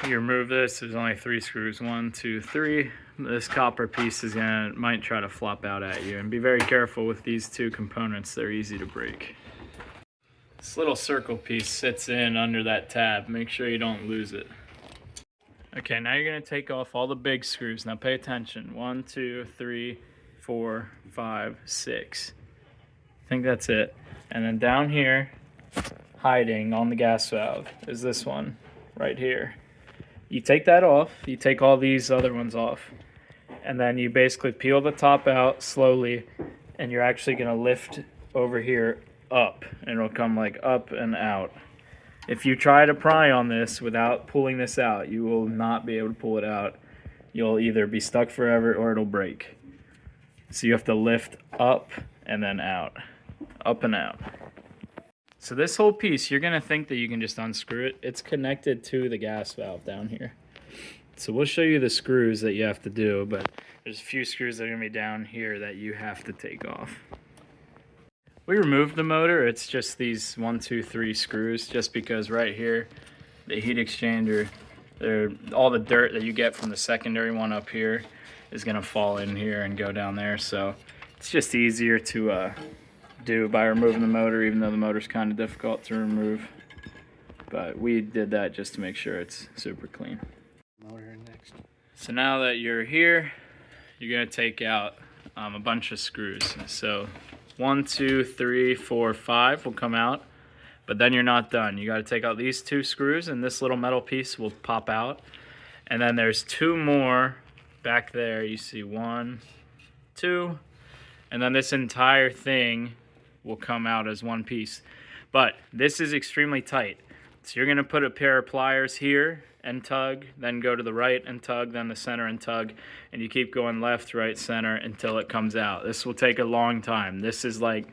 You remove this, there's only 3 screws, 1, 2, 3. This copper piece might try to flop out at you, and be very careful with these 2 components, they're easy to break. This little circle piece sits in under that tab, make sure you don't lose it. Okay, now you're gonna take off all the big screws. Now pay attention, 1, 2, 3, 4, 5, 6. I think that's it. And then down here, hiding on the gas valve, is this one right here. You take that off, you take all these other ones off, and then you basically peel the top out slowly, and you're actually gonna lift over here up, and it'll come like up and out. If you try to pry on this without pulling this out, you will not be able to pull it out. You'll either be stuck forever or it'll break. So you have to lift up and then out, up and out. So this whole piece, you're gonna think that you can just unscrew it. It's connected to the gas valve down here. So we'll show you the screws that you have to do, but there's a few screws that are gonna be down here that you have to take off. We removed the motor, it's just these 1, 2, 3 screws, just because right here, the heat exchanger, all the dirt that you get from the secondary one up here is gonna fall in here and go down there. So it's just easier to do by removing the motor, even though the motor's kind of difficult to remove. But we did that just to make sure it's super clean. Motor next. So now that you're here, you're gonna take out a bunch of screws. So 1, 2, 3, 4, 5 will come out, but then you're not done. You gotta take out these 2 screws and this little metal piece will pop out. And then there's 2 more back there. You see 1, 2, and then this entire thing will come out as one piece. But this is extremely tight. So you're gonna put a pair of pliers here and tug, then go to the right and tug, then the center and tug, and you keep going left, right, center until it comes out. This will take a long time. This is like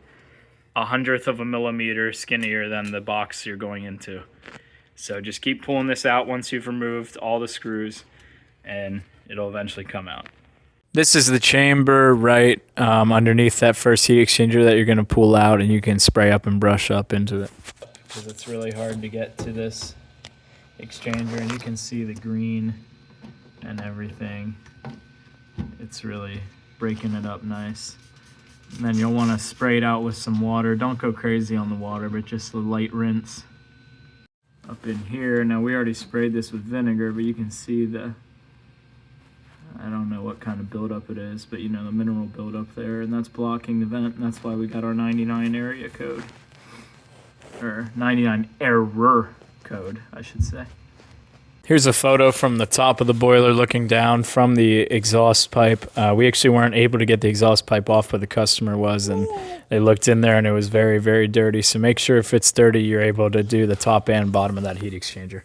1/100th of a millimeter skinnier than the box you're going into. So just keep pulling this out once you've removed all the screws, and it'll eventually come out. This is the chamber right underneath that first heat exchanger that you're going to pull out, and you can spray up and brush up into it because it's really hard to get to this exchanger, and you can see the green and everything. It's really breaking it up nice. And then you'll want to spray it out with some water. Don't go crazy on the water, but just a light rinse up in here. Now we already sprayed this with vinegar, but you can see I don't know what kind of buildup it is, but you know, the mineral buildup there, and that's blocking the vent, and that's why we got our 99 area code. Or 99 error code, I should say. Here's a photo from the top of the boiler looking down from the exhaust pipe. We actually weren't able to get the exhaust pipe off, but the customer was, and they looked in there and it was very, very dirty. So make sure if it's dirty, you're able to do the top and bottom of that heat exchanger.